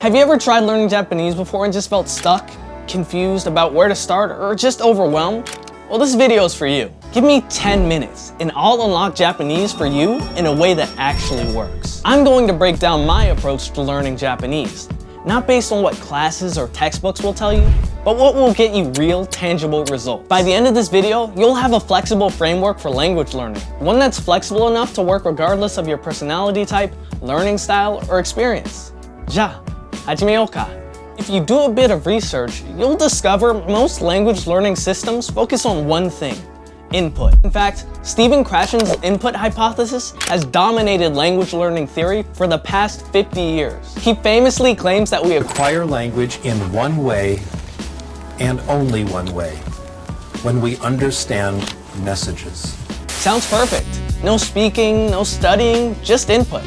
Have you ever tried learning Japanese before and just felt stuck, confused about where to start, or just overwhelmed? Well, this video is for you. Give me 10 minutes and I'll unlock Japanese for you in a way that actually works. I'm going to break down my approach to learning Japanese, not based on what classes or textbooks will tell you, but what will get you real, tangible results. By the end of this video, you'll have a flexible framework for language learning, one that's flexible enough to work regardless of your personality type, learning style, or experience. じゃあ、始めようか。If you do a bit of research, you'll discover most language learning systems focus on one thing: input. In fact, Stephen Krashen's input hypothesis has dominated language learning theory for the past 50 years. He famously claims that we acquire language in one way and only one way: when we understand messages. Sounds perfect. No speaking, no studying, just input.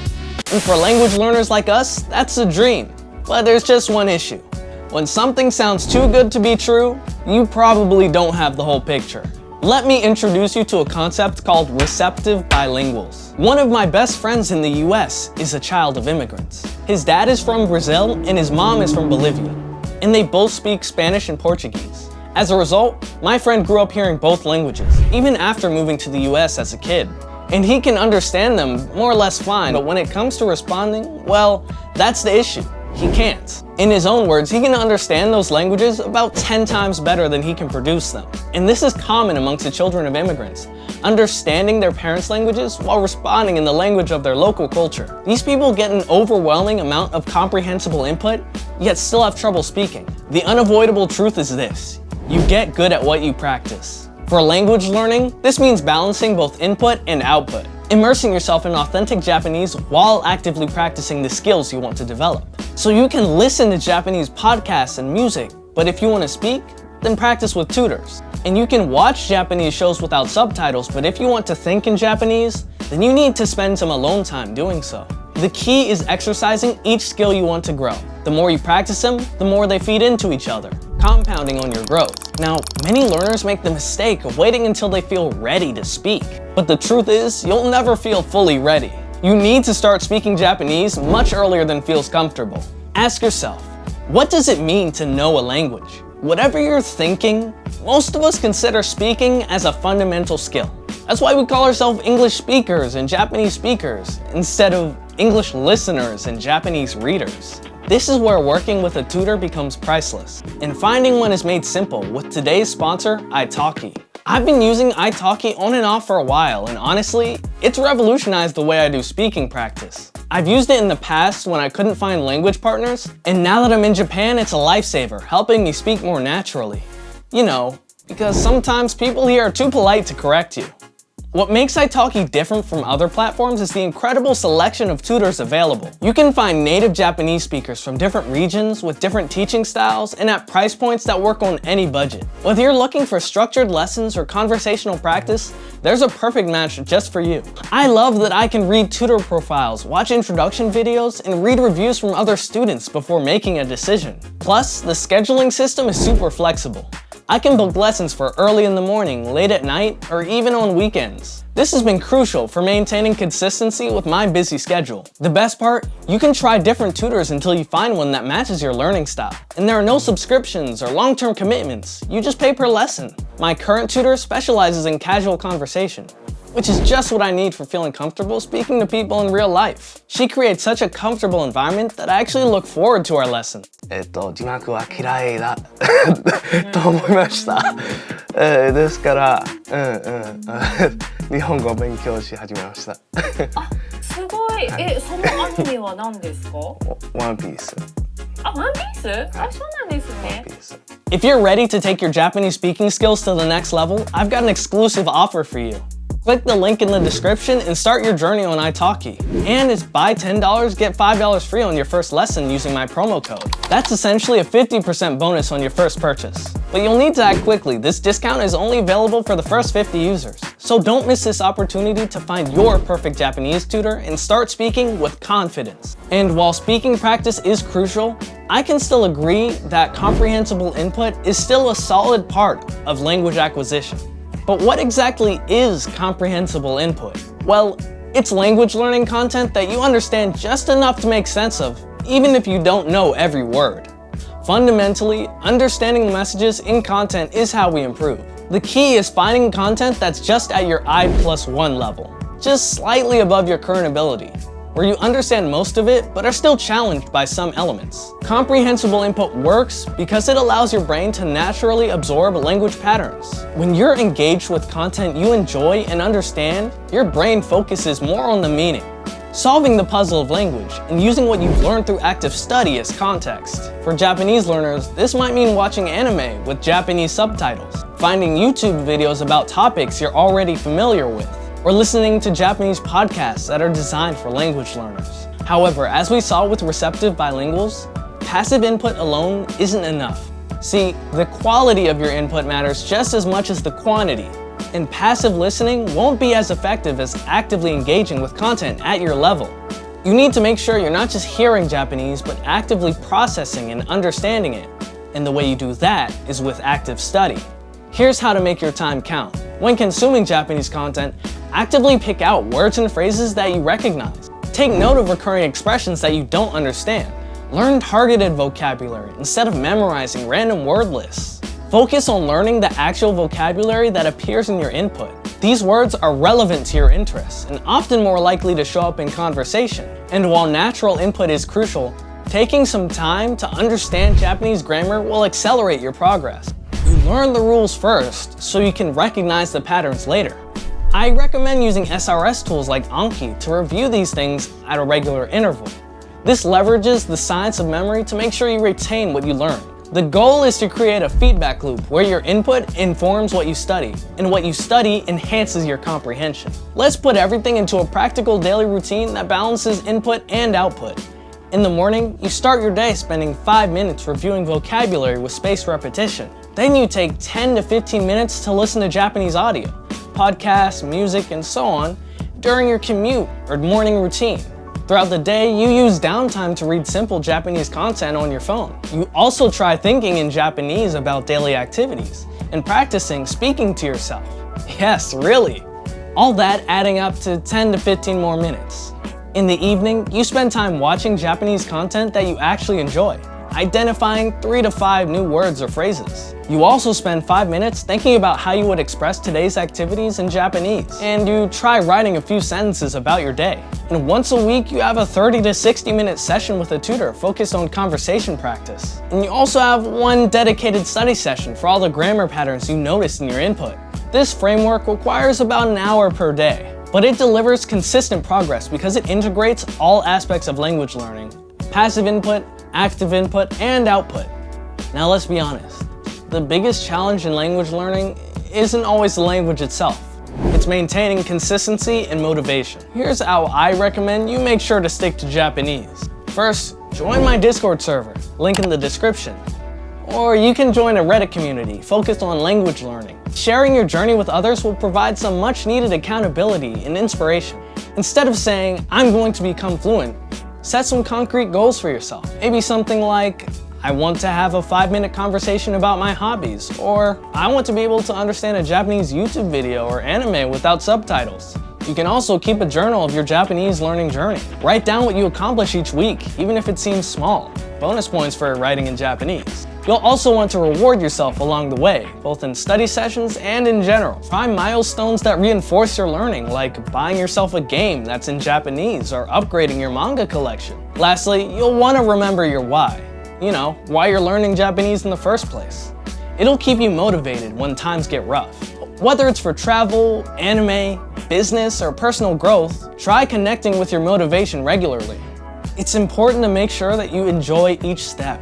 And for language learners like us, that's a dream. But there's just one issue. When something sounds too good to be true, you probably don't have the whole picture. Let me introduce you to a concept called receptive bilinguals. One of my best friends in the US is a child of immigrants. His dad is from Brazil and his mom is from Bolivia, and they both speak Spanish and Portuguese. As a result, my friend grew up hearing both languages, even after moving to the US as a kid. And he can understand them more or less fine, but when it comes to responding, well, that's the issue. He can't. In his own words, he can understand those languages about 10 times better than he can produce them. And this is common amongst the children of immigrants, understanding their parents' languages while responding in the language of their local culture. These people get an overwhelming amount of comprehensible input, yet still have trouble speaking. The unavoidable truth is this: you get good at what you practice. For language learning, this means balancing both input and output, immersing yourself in authentic Japanese while actively practicing the skills you want to develop. So you can listen to Japanese podcasts and music, but if you want to speak, then practice with tutors. And you can watch Japanese shows without subtitles, but if you want to think in Japanese, then you need to spend some alone time doing so. The key is exercising each skill you want to grow. The more you practice them, the more they feed into each other, compounding on your growth. Now, many learners make the mistake of waiting until they feel ready to speak. But the truth is, you'll never feel fully ready. You need to start speaking Japanese much earlier than feels comfortable. Ask yourself, what does it mean to know a language? Whatever you're thinking, most of us consider speaking as a fundamental skill. That's why we call ourselves English speakers and Japanese speakers, instead of English listeners and Japanese readers. This is where working with a tutor becomes priceless, and finding one is made simple with today's sponsor, italki. I've been using italki on and off for a while, and honestly, it's revolutionized the way I do speaking practice. I've used it in the past when I couldn't find language partners, and now that I'm in Japan, it's a lifesaver, helping me speak more naturally. You know, because sometimes people here are too polite to correct you. What makes italki different from other platforms is the incredible selection of tutors available. You can find native Japanese speakers from different regions with different teaching styles and at price points that work on any budget. Whether you're looking for structured lessons or conversational practice, there's a perfect match just for you. I love that I can read tutor profiles, watch introduction videos, and read reviews from other students before making a decision. Plus, the scheduling system is super flexible. I can book lessons for early in the morning, late at night, or even on weekends. This has been crucial for maintaining consistency with my busy schedule. The best part, you can try different tutors until you find one that matches your learning style. And there are no subscriptions or long-term commitments, you just pay per lesson. My current tutor specializes in casual conversation, which is just what I need for feeling comfortable speaking to people in real life. She creates such a comfortable environment that I actually look forward to our lesson. 字幕は嫌いだと思いました。ですから、日本語を勉強し始めました。あ、すごい。そのアニメは何ですか？ワンピース。あ、ワンピース？あ、そうなんですね。If you're ready to take your Japanese speaking skills to the next level, I've got an exclusive offer for you. Click the link in the description and start your journey on italki. And it's buy $10, get $5 free on your first lesson using my promo code. That's essentially a 50% bonus on your first purchase. But you'll need to act quickly. This discount is only available for the first 50 users. So don't miss this opportunity to find your perfect Japanese tutor and start speaking with confidence. And while speaking practice is crucial, I can still agree that comprehensible input is still a solid part of language acquisition. But what exactly is comprehensible input? Well, it's language learning content that you understand just enough to make sense of, even if you don't know every word. Fundamentally, understanding the messages in content is how we improve. The key is finding content that's just at your I+1 level, just slightly above your current ability, where you understand most of it but are still challenged by some elements. Comprehensible input works because it allows your brain to naturally absorb language patterns. When you're engaged with content you enjoy and understand, your brain focuses more on the meaning, solving the puzzle of language and using what you've learned through active study as context. For Japanese learners, this might mean watching anime with Japanese subtitles, finding YouTube videos about topics you're already familiar with, or listening to Japanese podcasts that are designed for language learners. However, as we saw with receptive bilinguals, passive input alone isn't enough. See, the quality of your input matters just as much as the quantity, and passive listening won't be as effective as actively engaging with content at your level. You need to make sure you're not just hearing Japanese, but actively processing and understanding it. And the way you do that is with active study. Here's how to make your time count. When consuming Japanese content, actively pick out words and phrases that you recognize. Take note of recurring expressions that you don't understand. Learn targeted vocabulary instead of memorizing random word lists. Focus on learning the actual vocabulary that appears in your input. These words are relevant to your interests and often more likely to show up in conversation. And while natural input is crucial, taking some time to understand Japanese grammar will accelerate your progress. You learn the rules first so you can recognize the patterns later. I recommend using SRS tools like Anki to review these things at a regular interval. This leverages the science of memory to make sure you retain what you learn. The goal is to create a feedback loop where your input informs what you study, and what you study enhances your comprehension. Let's put everything into a practical daily routine that balances input and output. In the morning, you start your day spending 5 minutes reviewing vocabulary with spaced repetition. Then you take 10 to 15 minutes to listen to Japanese audio, podcasts, music, and so on during your commute or morning routine. Throughout the day, you use downtime to read simple Japanese content on your phone. You also try thinking in Japanese about daily activities and practicing speaking to yourself. Yes, really. All that adding up to 10 to 15 more minutes. In the evening, you spend time watching Japanese content that you actually enjoy, identifying 3 to 5 new words or phrases. You also spend 5 minutes thinking about how you would express today's activities in Japanese, and you try writing a few sentences about your day. And once a week, you have a 30 to 60 minute session with a tutor focused on conversation practice. And you also have one dedicated study session for all the grammar patterns you noticed in your input. This framework requires about an hour per day, but it delivers consistent progress because it integrates all aspects of language learning: passive input, active input, and output. Now let's be honest, the biggest challenge in language learning isn't always the language itself. It's maintaining consistency and motivation. Here's how I recommend you make sure to stick to Japanese. First, join my Discord server, link in the description. Or you can join a Reddit community focused on language learning. Sharing your journey with others will provide some much needed accountability and inspiration. Instead of saying, "I'm going to become fluent," set some concrete goals for yourself. Maybe something like, I want to have a 5-minute conversation about my hobbies, or I want to be able to understand a Japanese YouTube video or anime without subtitles. You can also keep a journal of your Japanese learning journey. Write down what you accomplish each week, even if it seems small. Bonus points for writing in Japanese. You'll also want to reward yourself along the way, both in study sessions and in general. Try milestones that reinforce your learning, like buying yourself a game that's in Japanese or upgrading your manga collection. Lastly, you'll want to remember your why. You know, why you're learning Japanese in the first place. It'll keep you motivated when times get rough. Whether it's for travel, anime, business, or personal growth, try connecting with your motivation regularly. It's important to make sure that you enjoy each step.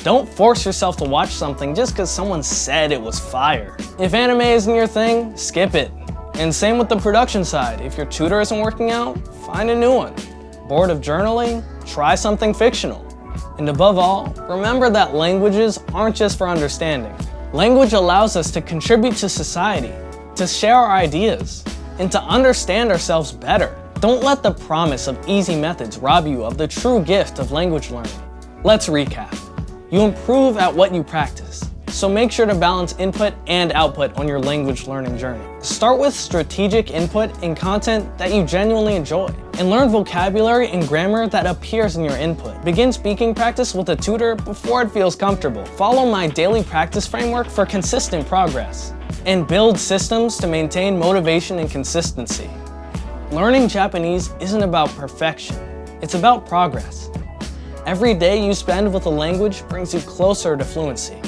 Don't force yourself to watch something just because someone said it was fire. If anime isn't your thing, skip it. And same with the production side. If your tutor isn't working out, find a new one. Bored of journaling? Try something fictional. And above all, remember that languages aren't just for understanding. Language allows us to contribute to society, to share our ideas, and to understand ourselves better. Don't let the promise of easy methods rob you of the true gift of language learning. Let's recap. You improve at what you practice, so make sure to balance input and output on your language learning journey. Start with strategic input and content that you genuinely enjoy. And learn vocabulary and grammar that appears in your input. Begin speaking practice with a tutor before it feels comfortable. Follow my daily practice framework for consistent progress. And build systems to maintain motivation and consistency. Learning Japanese isn't about perfection, it's about progress. Every day you spend with a language brings you closer to fluency.